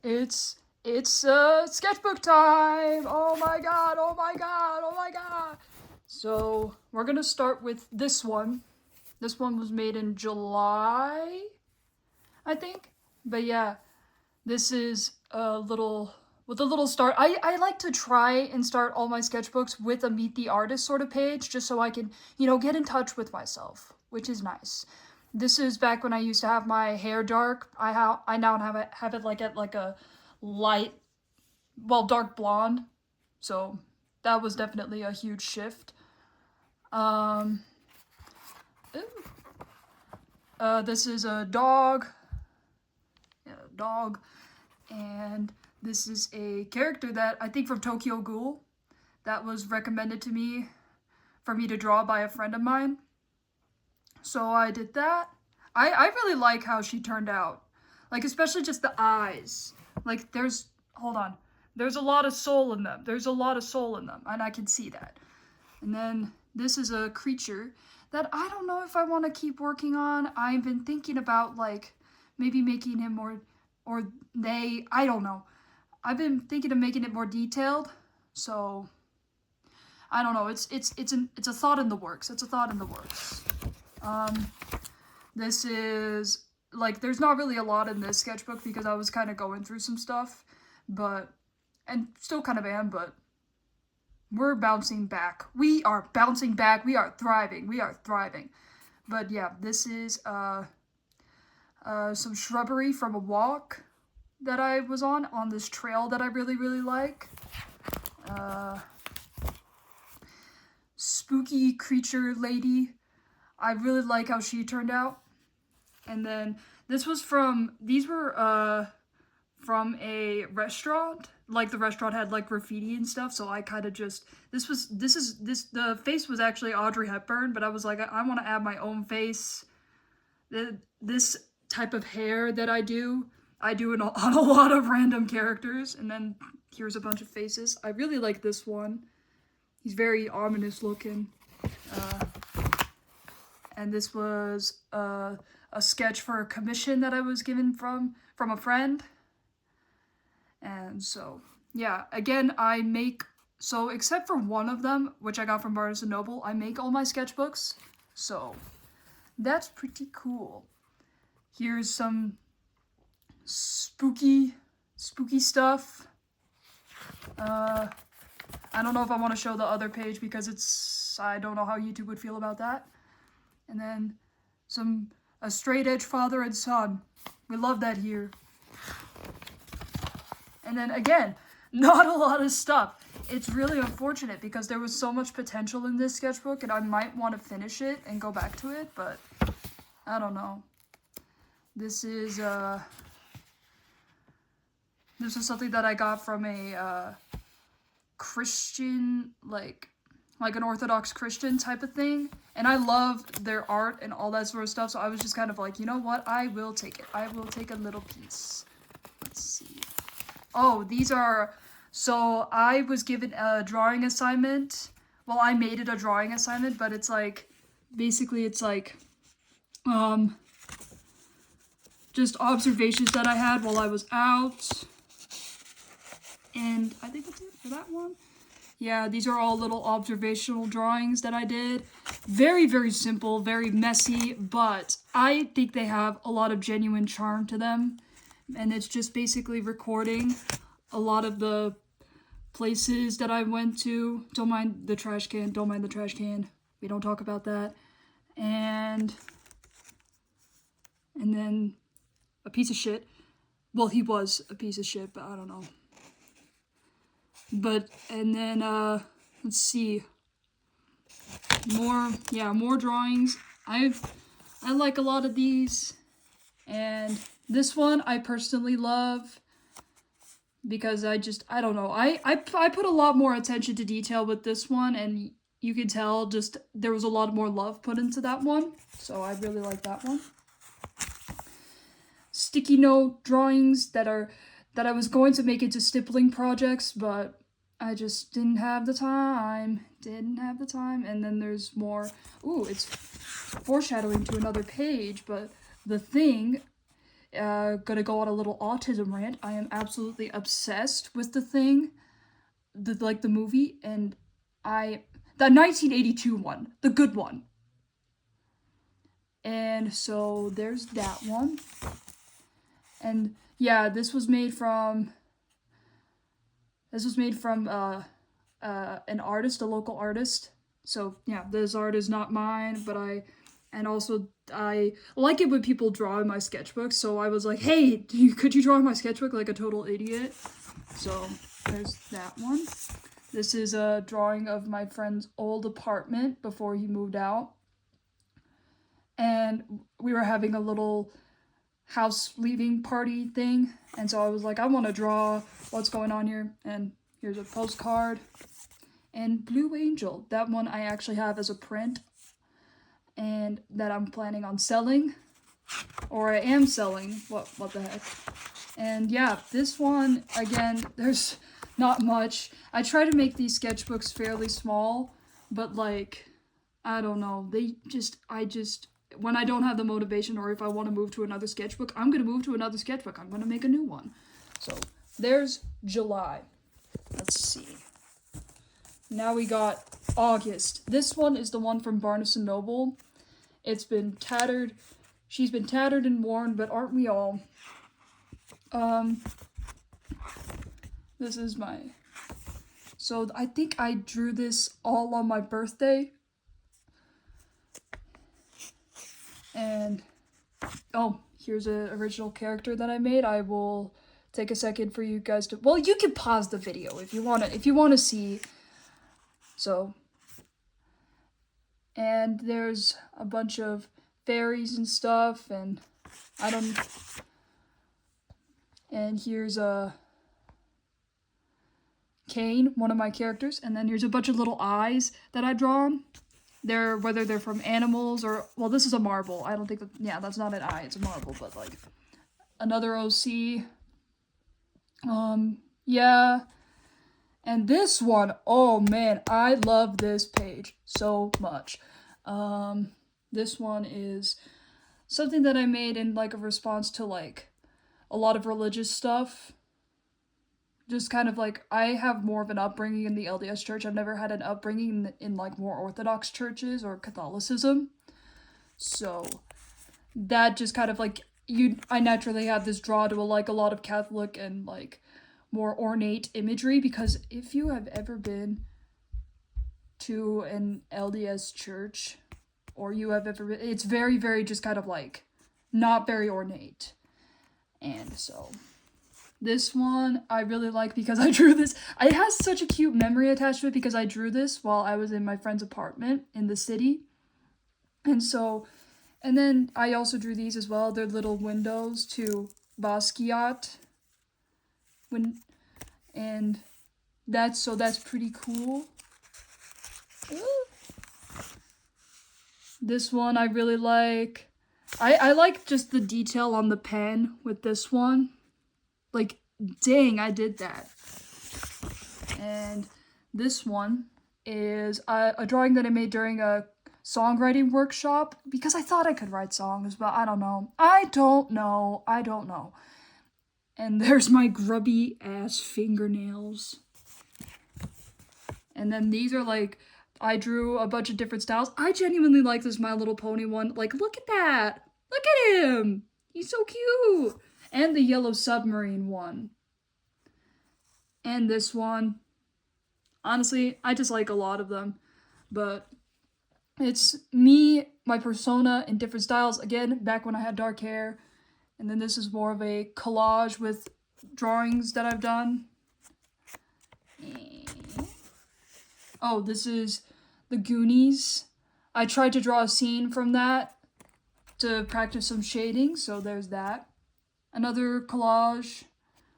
It's sketchbook time. Oh my god, oh my god, oh my god. So we're gonna start with this one. This one was made in July, I think. But yeah, this is a little with a little start. I like to try and start all my sketchbooks with a meet the artist sort of page, just so I can, get in touch with myself, which is nice. This is back when I used to have my hair dark. I now have it like at like a light, well, dark blonde. So that was definitely a huge shift. Um, this is a dog. Yeah, dog. And this is a character that I think from Tokyo Ghoul that was recommended to me for me to draw by a friend of mine. So I did that. I really like how she turned out. Like, especially just the eyes. Like, hold on. There's a lot of soul in them. There's a lot of soul in them, and I can see that. And then this is a creature that I don't know if I want to keep working on. I've been thinking about, like, maybe making him more, or I don't know. I've been thinking of making it more detailed, so I don't know. It's a thought in the works. It's a thought in the works. This is, like, there's not really a lot in this sketchbook because I was kind of going through some stuff, and still kind of am, but we're bouncing back. We are bouncing back. We are thriving. We are thriving. But yeah, this is, some shrubbery from a walk that I was on this trail that I really, really like. Spooky creature lady. I really like how she turned out. And then these were from a restaurant. Like, the restaurant had like graffiti and stuff, so I kind of just, the face was actually Audrey Hepburn, but I was like, I want to add my own face. This type of hair that I do it on a lot of random characters. And then here's a bunch of faces. I really like this one. He's very ominous looking. And this was a sketch for a commission that I was given from a friend. And so, yeah, again, so except for one of them, which I got from Barnes & Noble, I make all my sketchbooks. So that's pretty cool. Here's some spooky stuff. I don't know if I want to show the other page because I don't know how YouTube would feel about that. And then a straight edge father and son. We love that here. And then again, not a lot of stuff. It's really unfortunate because there was so much potential in this sketchbook and I might want to finish it and go back to it, but I don't know. This is something that I got from a Christian, like an Orthodox Christian type of thing. And I loved their art and all that sort of stuff, so I was just kind of like, you know what, I will take it. I will take a little piece. Let's see. Oh, so I was given a drawing assignment. Well, I made it a drawing assignment, but it's like, basically it's like, just observations that I had while I was out. And I think that's it for that one. Yeah, these are all little observational drawings that I did. Very, very simple, very messy, but I think they have a lot of genuine charm to them. And it's just basically recording a lot of the places that I went to. Don't mind the trash can, don't mind the trash can. We don't talk about that. And then a piece of shit. Well, he was a piece of shit, but I don't know. And then, let's see. More drawings. I like a lot of these. And this one I personally love because I don't know. I put a lot more attention to detail with this one, and you can tell just there was a lot more love put into that one. So I really like that one. Sticky note drawings that I was going to make into stippling projects, but I just didn't have the time. And then there's more. Ooh, it's foreshadowing to another page, but the thing Gonna go on a little autism rant. I am absolutely obsessed with The Thing, the movie, and the 1982 one, the good one. And so there's that one. And yeah, this was made from an artist, a local artist. So yeah, this art is not mine, but I like it when people draw in my sketchbook. So I was like, hey, could you draw in my sketchbook like a total idiot? So there's that one. This is a drawing of my friend's old apartment before he moved out. And we were having a little house leaving party thing. And so I was like, I want to draw what's going on here. And here's a postcard. And Blue Angel. That one I actually have as a print. And that I'm planning on selling. Or I am selling. What the heck. And yeah, this one, again, there's not much. I try to make these sketchbooks fairly small. But like, I don't know. When I don't have the motivation, or if I want to move to another sketchbook, I'm going to move to another sketchbook. I'm going to make a new one. So there's July. Let's see. Now we got August. This one is the one from Barnes & Noble. It's been tattered. She's been tattered and worn, but aren't we all? This is so I think I drew this all on my birthday. And, oh, here's an original character that I made. I will take a second for you guys to, well, you can pause the video if you want to see. So, and there's a bunch of fairies and stuff, and and here's a Kane, one of my characters, and then here's a bunch of little eyes that I drawn. Whether they're from animals or, well, this is a marble. I don't think that's not an eye, it's a marble, but like another OC. Yeah. And this one, oh man, I love this page so much. This one is something that I made in like a response to like a lot of religious stuff. Just kind of like, I have more of an upbringing in the LDS church. I've never had an upbringing in like more Orthodox churches or Catholicism. So that just kind of like, I naturally have this draw to like a lot of Catholic and like more ornate imagery, because if you have ever been to an LDS church, or you have ever been, it's very, very just kind of like not very ornate. And so this one I really like because I drew this. It has such a cute memory attached to it because I drew this while I was in my friend's apartment in the city. And then I also drew these as well. They're little windows to Basquiat. And that's pretty cool. Ooh. This one I really like. I like just the detail on the pen with this one. Like, dang, I did that. And this one is a drawing that I made during a songwriting workshop because I thought I could write songs, but I don't know. And there's my grubby ass fingernails. And then these are like, I drew a bunch of different styles. I genuinely like this My Little Pony one. Like, look at that. Look at him. He's so cute. And the Yellow Submarine one. And this one. Honestly, I just like a lot of them. But it's me, my persona in different styles. Again, back when I had dark hair. And then this is more of a collage with drawings that I've done. Oh, this is the Goonies. I tried to draw a scene from that to practice some shading, so there's that. Another collage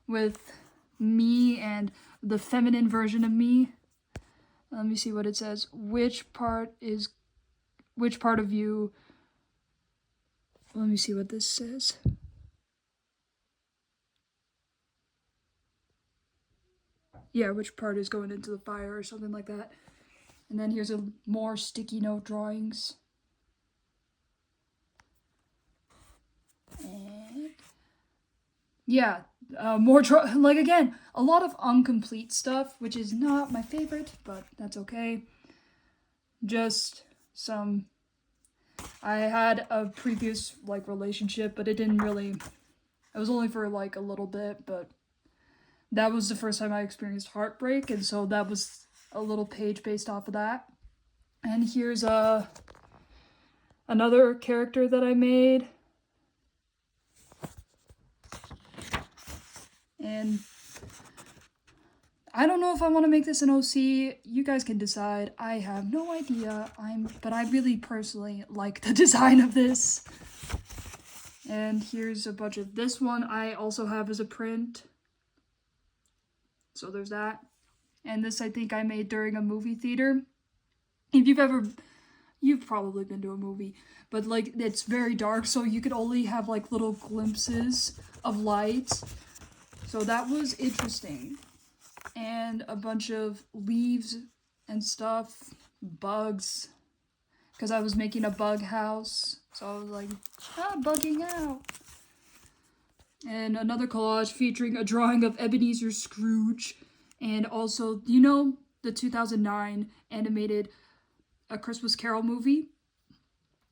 with me and the feminine version of me. Let me see what it says. Which part of you? Let me see what this says. Yeah, which part is going into the fire or something like that. And then here's more sticky note drawings. And yeah, like again, a lot of incomplete stuff, which is not my favorite, but that's okay. Just some. I had a previous like relationship, but it didn't really. It was only for like a little bit, but that was the first time I experienced heartbreak, and so that was a little page based off of that. And here's another character that I made. And I don't know if I want to make this an OC. You guys can decide. I have no idea. But I really personally like the design of this. And here's a bunch of this one I also have as a print. So there's that. And this I think I made during a movie theater. If you've probably been to a movie, but like it's very dark, so you could only have like little glimpses of light. So that was interesting. And a bunch of leaves and stuff, bugs, because I was making a bug house. So I was like, bugging out. And another collage featuring a drawing of Ebenezer Scrooge. And also, you know, the 2009 animated A Christmas Carol movie?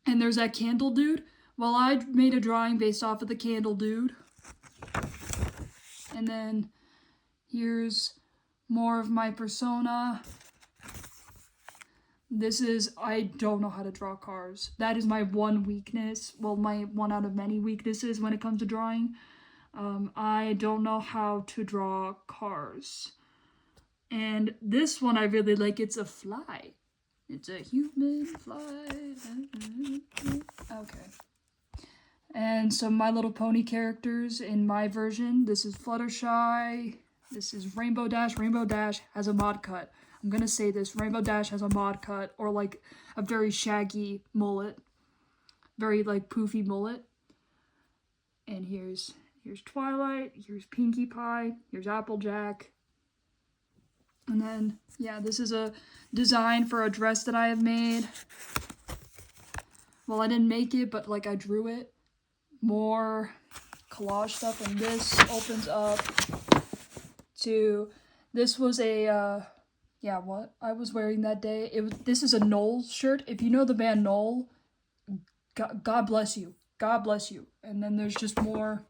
And there's that candle dude. Well, I made a drawing based off of the candle dude. And then here's more of my persona. This is, I don't know how to draw cars. That is my one weakness. Well, my one out of many weaknesses when it comes to drawing. I don't know how to draw cars. And this one I really like. It's a fly. It's a human fly. Okay. And some My Little Pony characters in my version. This is Fluttershy. This is Rainbow Dash. Rainbow Dash has a mod cut. I'm gonna say this. Rainbow Dash has a mod cut, or like a very shaggy mullet. Very like poofy mullet. And here's Twilight. Here's Pinkie Pie. Here's Applejack. And then, yeah, this is a design for a dress that I have made. Well, I didn't make it, but like I drew it. More collage stuff, and this opens up to, this was a, what I was wearing that day. This is a Knoll shirt. If you know the band Knoll, God bless you. God bless you. And then there's just more.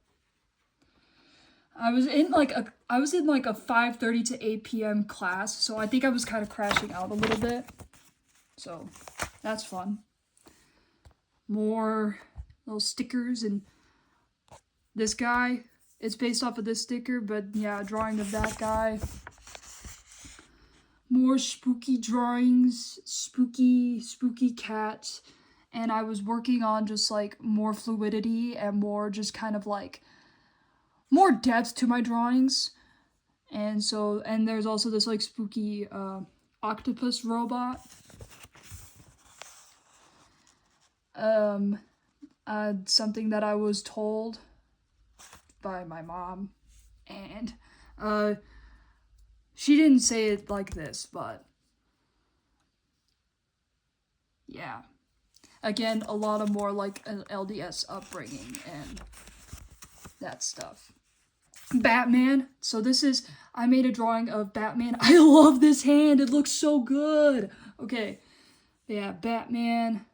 I was in like a 5:30 to 8 p.m. class, so I think I was kind of crashing out a little bit. So that's fun. More little stickers, and this guy, it's based off of this sticker, but yeah, drawing of that guy. More spooky drawings, spooky cats, and I was working on just like more fluidity and more just kind of like more depth to my drawings. And so, and there's also this like spooky octopus robot. Something that I was told by my mom, and she didn't say it like this, but yeah. Again, a lot of more like an LDS upbringing and that stuff. Batman. So this is, I made a drawing of Batman. I love this hand. It looks so good. Okay. Yeah, Batman.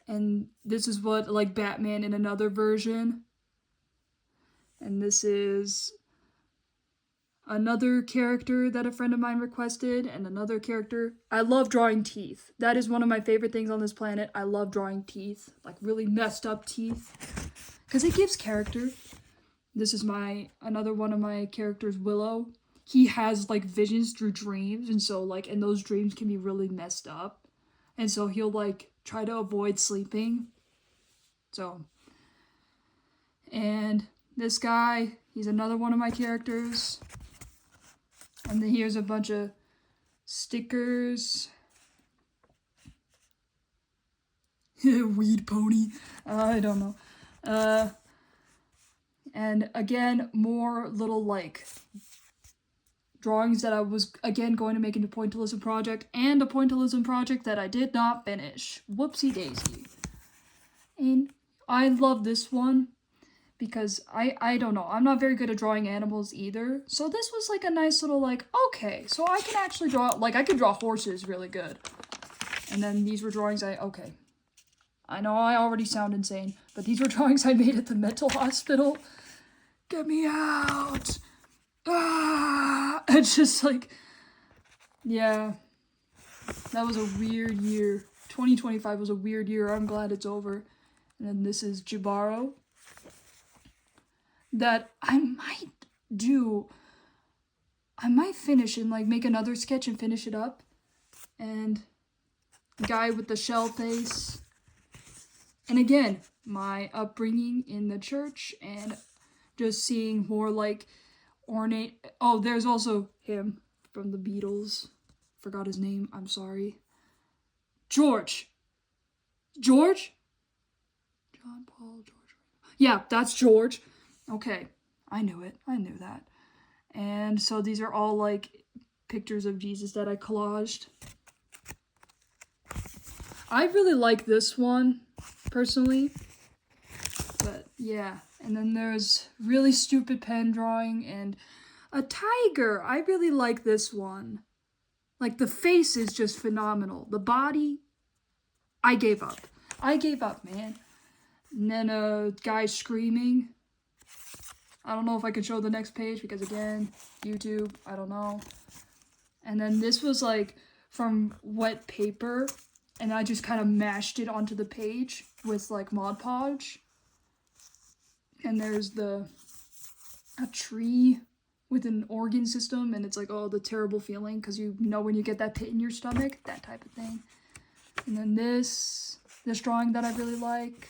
And this is what, like, Batman in another version. And this is another character that a friend of mine requested, and another character. I love drawing teeth. That is one of my favorite things on this planet. I love drawing teeth, like really messed up teeth, because it gives character. This is another one of my characters, Willow. He has like visions through dreams, and so like, and those dreams can be really messed up, and so he'll like try to avoid sleeping. So, and this guy, he's another one of my characters. And then here's a bunch of stickers. Weed pony. I don't know. And again, more little like drawings that I was again going to make into Pointillism project, and a Pointillism project that I did not finish. Whoopsie daisy. And I love this one because I don't know. I'm not very good at drawing animals either. So this was like a nice little like, okay, so I can actually draw, like I can draw horses really good. And then these were drawings okay. I know I already sound insane, but these were drawings I made at the mental hospital. Get me out! Ah! It's just like, yeah, that was a weird year. 2025 was a weird year. I'm glad it's over. And then this is Jibaro. That I might finish and like make another sketch and finish it up. And the guy with the shell face. And again, my upbringing in the church and just seeing more like ornate. Oh, there's also him from the Beatles. Forgot his name. I'm sorry. George. John Paul, George. Yeah, that's George. Okay, I knew it. I knew that. And so these are all like pictures of Jesus that I collaged. I really like this one, personally. But yeah, and then there's really stupid pen drawing and a tiger. I really like this one. Like the face is just phenomenal. The body, I gave up. I gave up, man. And then a guy screaming. I don't know if I can show the next page because again, YouTube, I don't know. And then this was like from wet paper and I just kind of mashed it onto the page with like Mod Podge. And there's a tree with an organ system and it's like, oh, the terrible feeling because you know when you get that pit in your stomach, that type of thing. And then this drawing that I really like.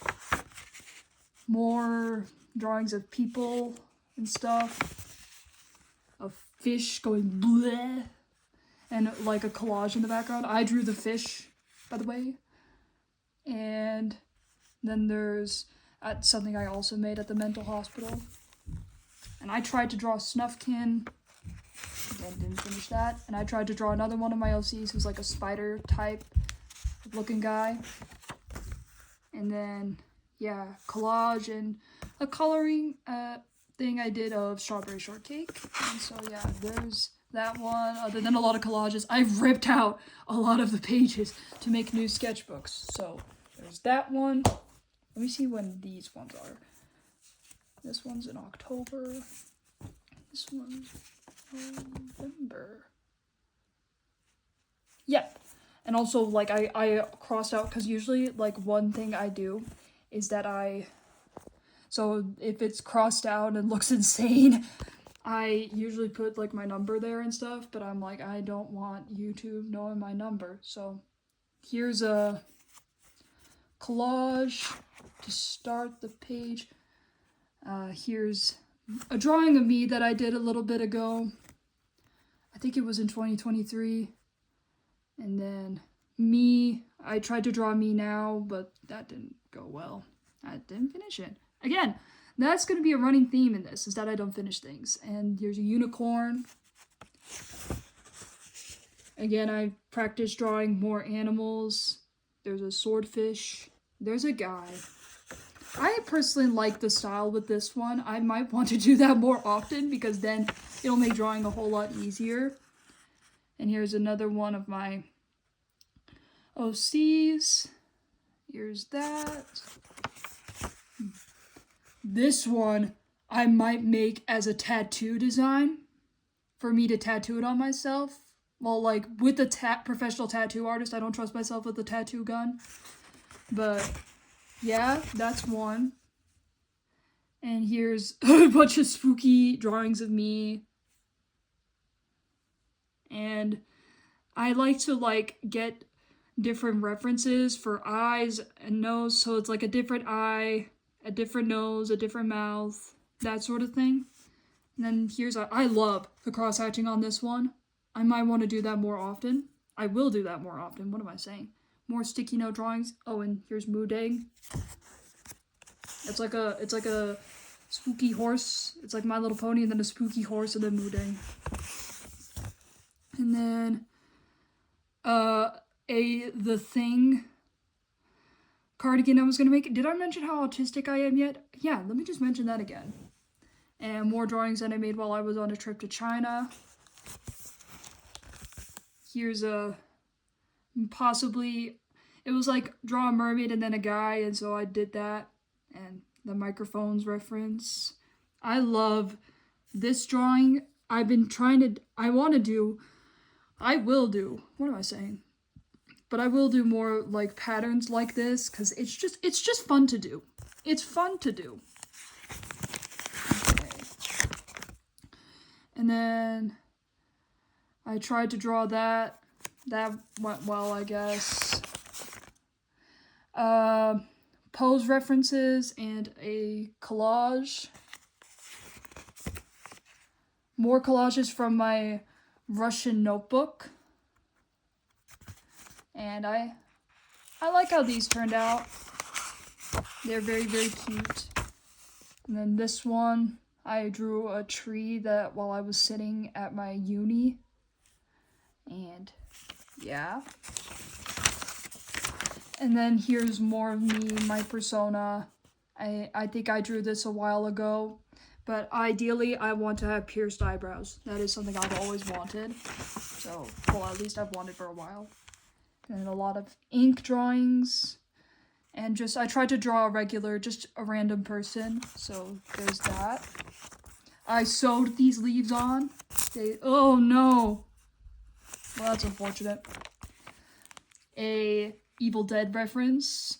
More drawings of people and stuff. Of fish going bleh. And like a collage in the background. I drew the fish, by the way. And then there's something I also made at the mental hospital. And I tried to draw Snuffkin. Again, didn't finish that. And I tried to draw another one of my LCs who's like a spider type looking guy. And then, yeah, collage and a coloring thing I did of strawberry shortcake. And so, yeah, there's that one. Other than a lot of collages, I've ripped out a lot of the pages to make new sketchbooks. So, there's that one. Let me see when these ones are. This one's in October. This one's November. Yeah. And also, like, I crossed out, because usually, like, one thing I do is that so if it's crossed out and looks insane, I usually put, like, my number there and stuff, but I'm like, I don't want YouTube knowing my number. So, here's a collage to start the page. Here's a drawing of me that I did a little bit ago. I think it was in 2023. And then me, I tried to draw me now, but that didn't go well. I didn't finish it. Again, that's going to be a running theme in this, is that I don't finish things. And here's a unicorn. Again, I practiced drawing more animals. There's a swordfish. There's a guy. I personally like the style with this one. I might want to do that more often because then it'll make drawing a whole lot easier. And here's another one of my OCs. Here's that. This one I might make as a tattoo design for me to tattoo it on myself. Well, like with a professional tattoo artist, I don't trust myself with a tattoo gun. But yeah, that's one. And here's a bunch of spooky drawings of me. And I like to like get different references for eyes and nose. So it's like a different eye, a different nose, a different mouth, that sort of thing. And then here's I love the cross-hatching on this one. I might want to do that more often. I will do that more often. What am I saying? More sticky note drawings. Oh, and here's Moodang. It's like a spooky horse. It's like My Little Pony and then a spooky horse and then Moodang. And then The Thing cardigan I was going to make. Did I mention how autistic I am yet? Yeah, let me just mention that again. And more drawings that I made while I was on a trip to China. Here's a possibly, it was like draw a mermaid and then a guy, and so I did that. And the microphones reference. I love this drawing. I've been trying to, I will do, what am I saying? But I will do more like patterns like this because it's just fun to do. It's fun to do. Okay. And then I tried to draw that. That went well, I guess. Pose references and a collage. More collages from my Russian notebook. And I like how these turned out. They're very, very cute. And then this one, I drew a tree that while I was sitting at my uni. And yeah. And then here's more of me, my persona. I think I drew this a while ago. But ideally, I want to have pierced eyebrows. That is something I've always wanted. So, well, at least I've wanted for a while. And a lot of ink drawings. And just, I tried to draw just a random person. So, there's that. I sewed these leaves on. Oh no! Well, that's unfortunate. A Evil Dead reference.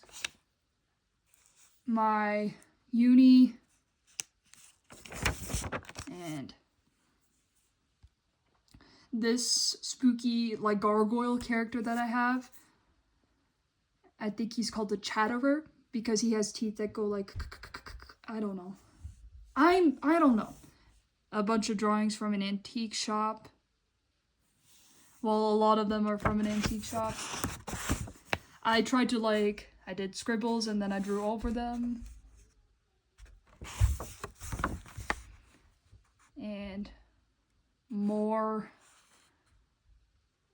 My uni. And this spooky, like, gargoyle character that I have. I think he's called the Chatterer because he has teeth that go like, I don't know. I don't know. A bunch of drawings from an antique shop. Well, a lot of them are from an antique shop. I tried to, like, I did scribbles and then I drew over them. And more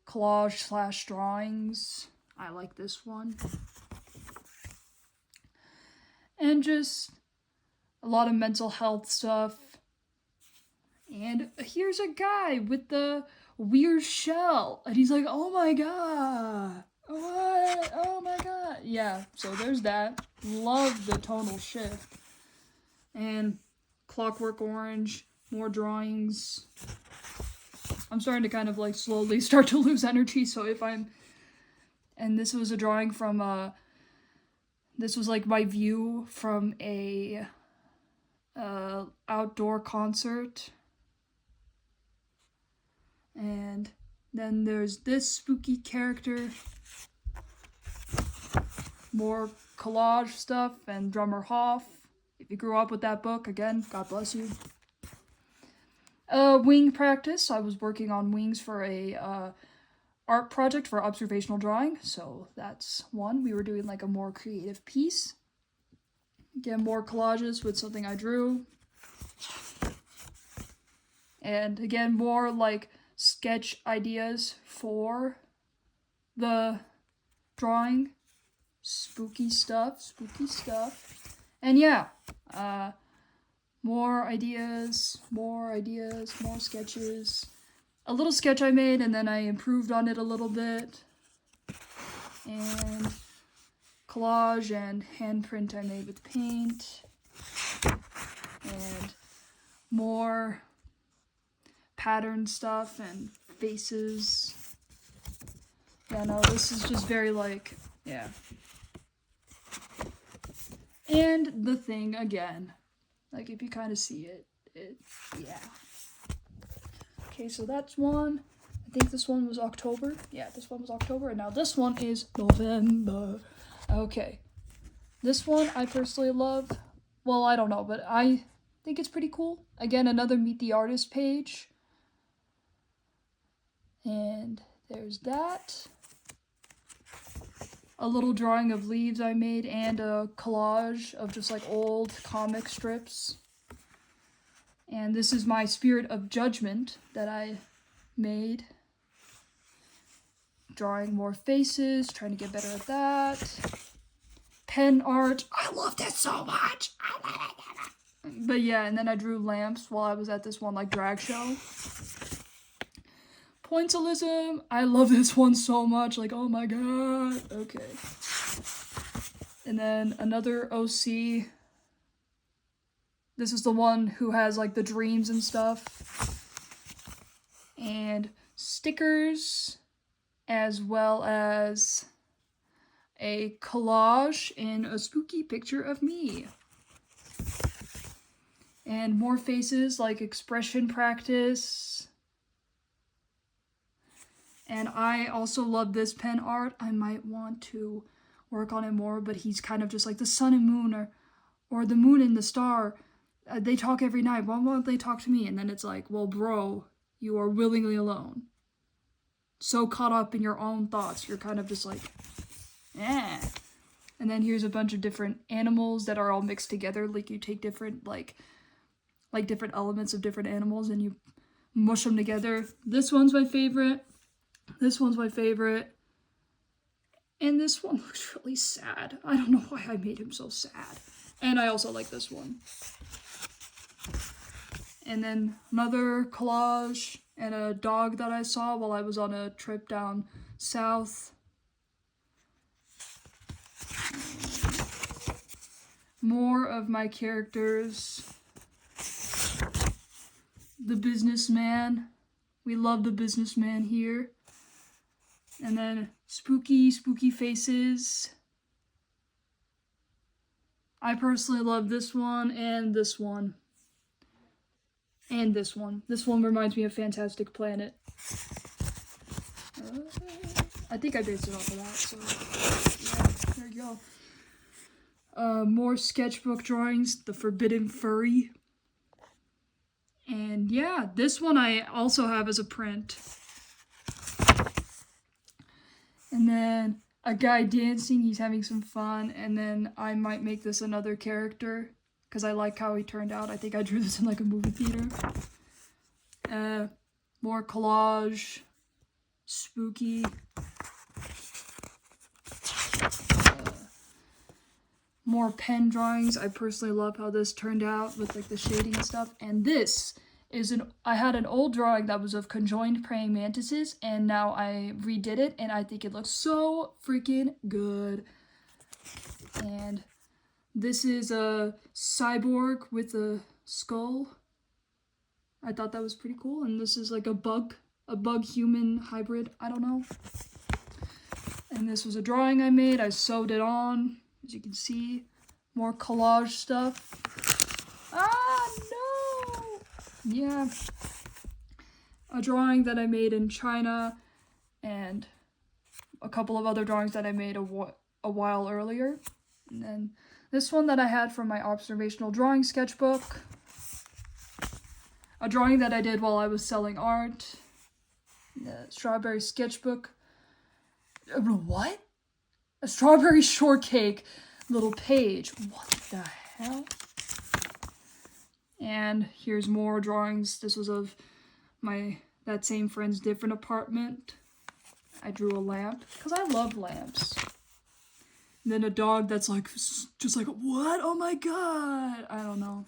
collage / drawings. I like this one. And just a lot of mental health stuff. And here's a guy with the weird shell. And he's like, oh my god. What? Oh my god. Yeah, so there's that. Love the tonal shift. And Clockwork Orange. More drawings. I'm starting to kind of like slowly start to lose energy, so if I'm... And this was a drawing from, this was like my view from a outdoor concert. And then there's this spooky character. More collage stuff and Drummer Hoff. If you grew up with that book, again, God bless you. Wing practice. I was working on wings for a art project for observational drawing, so that's one. We were doing like a more creative piece. Again, more collages with something I drew. And again, more like sketch ideas for the drawing. Spooky stuff. And yeah, more ideas, more sketches. A little sketch I made and then I improved on it a little bit. And collage and handprint I made with paint. And more pattern stuff and faces. Yeah, no, this is just very like, yeah. And the thing again. Like, if you kind of see it, yeah. Okay, so that's one. I think this one was October. Yeah, this one was October, and now this one is November. Okay. This one I personally love. Well, I don't know, but I think it's pretty cool. Again, another Meet the Artist page. And there's that. A little drawing of leaves I made and a collage of just like old comic strips. And this is my Spirit of Judgment that I made. Drawing more faces, trying to get better at that. pen art. I love this so much. But yeah, and then I drew lamps while I was at this one like drag show. Pointillism. I love this one so much. Like, oh my god. Okay. And then another OC. This is the one who has like the dreams and stuff. And stickers, as well as a collage and a spooky picture of me. And more faces, like expression practice. And I also love this pen art. I might want to work on it more, but he's kind of just like the sun and moon, or the moon and the star. They talk every night. Why won't they talk to me? And then it's like, well, bro, you are willingly alone. So caught up in your own thoughts. You're kind of just like, eh. And then here's a bunch of different animals that are all mixed together. Like you take different, like different elements of different animals and you mush them together. This one's my favorite. This one's my favorite. And this one looks really sad. I don't know why I made him so sad. And I also like this one. And then another collage and a dog that I saw while I was on a trip down south. More of my characters. The businessman. We love the businessman here. And then spooky faces. I personally love this one and this one. And this one. This one reminds me of Fantastic Planet. I think I based it off of that, so yeah, there you go. More sketchbook drawings, the Forbidden Furry. And yeah, this one I also have as a print. And then a guy dancing, he's having some fun, and then I might make this another character, because I like how he turned out. I think I drew this in like a movie theater. More collage, spooky. More pen drawings. I personally love how this turned out with like the shading and stuff. And this is I had an old drawing that was of conjoined praying mantises, and now I redid it, and I think it looks so freaking good. And this is a cyborg with a skull. I thought that was pretty cool. And this is like a bug human hybrid. I don't know. And this was a drawing I made. I sewed it on, as you can see. More collage stuff. Ah, no! Yeah. A drawing that I made in China, and a couple of other drawings that I made a while earlier. And then this one that I had from my observational drawing sketchbook. A drawing that I did while I was selling art. The strawberry sketchbook. What? A strawberry shortcake little page. What the hell? And here's more drawings. This was of that same friend's different apartment. I drew a lamp because I love lamps. And then a dog that's like, just like, what? Oh my god! I don't know.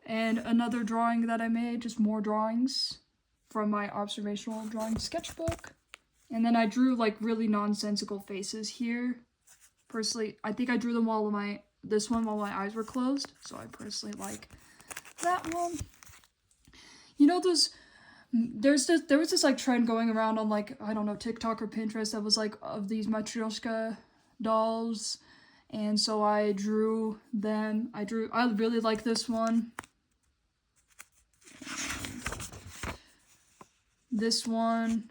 And another drawing that I made, just more drawings from my observational drawing sketchbook. And then I drew like really nonsensical faces here. Personally, I think I drew them while my eyes were closed. So I personally like that one. You know, there was this like trend going around on like, I don't know, TikTok or Pinterest that was like of these Matryoshka dolls. And so I drew them. I really like this one. This one.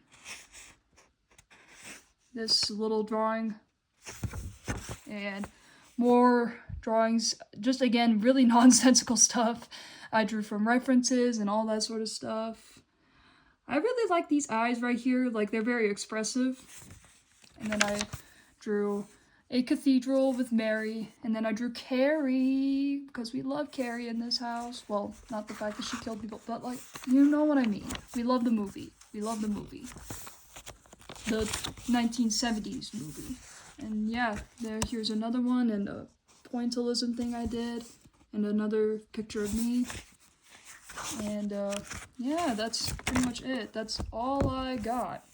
This little drawing. And more drawings. Just again, really nonsensical stuff. I drew from references and all that sort of stuff. I really like these eyes right here. Like, they're very expressive. And then I drew a cathedral with Mary, and then I drew Carrie, because we love Carrie in this house. Well, not the fact that she killed people, but like, you know what I mean. We love the movie. We love the movie. the 1970s movie. And yeah, here's another one, and a pointillism thing I did, and another picture of me. And yeah, that's pretty much it. That's all I got.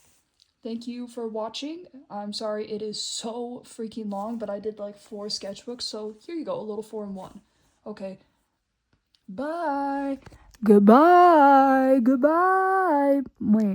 Thank you for watching. I'm sorry it is so freaking long, but I did like 4 sketchbooks, so here you go, a little 4-in-1. Okay. Bye. Goodbye. Goodbye. Wait.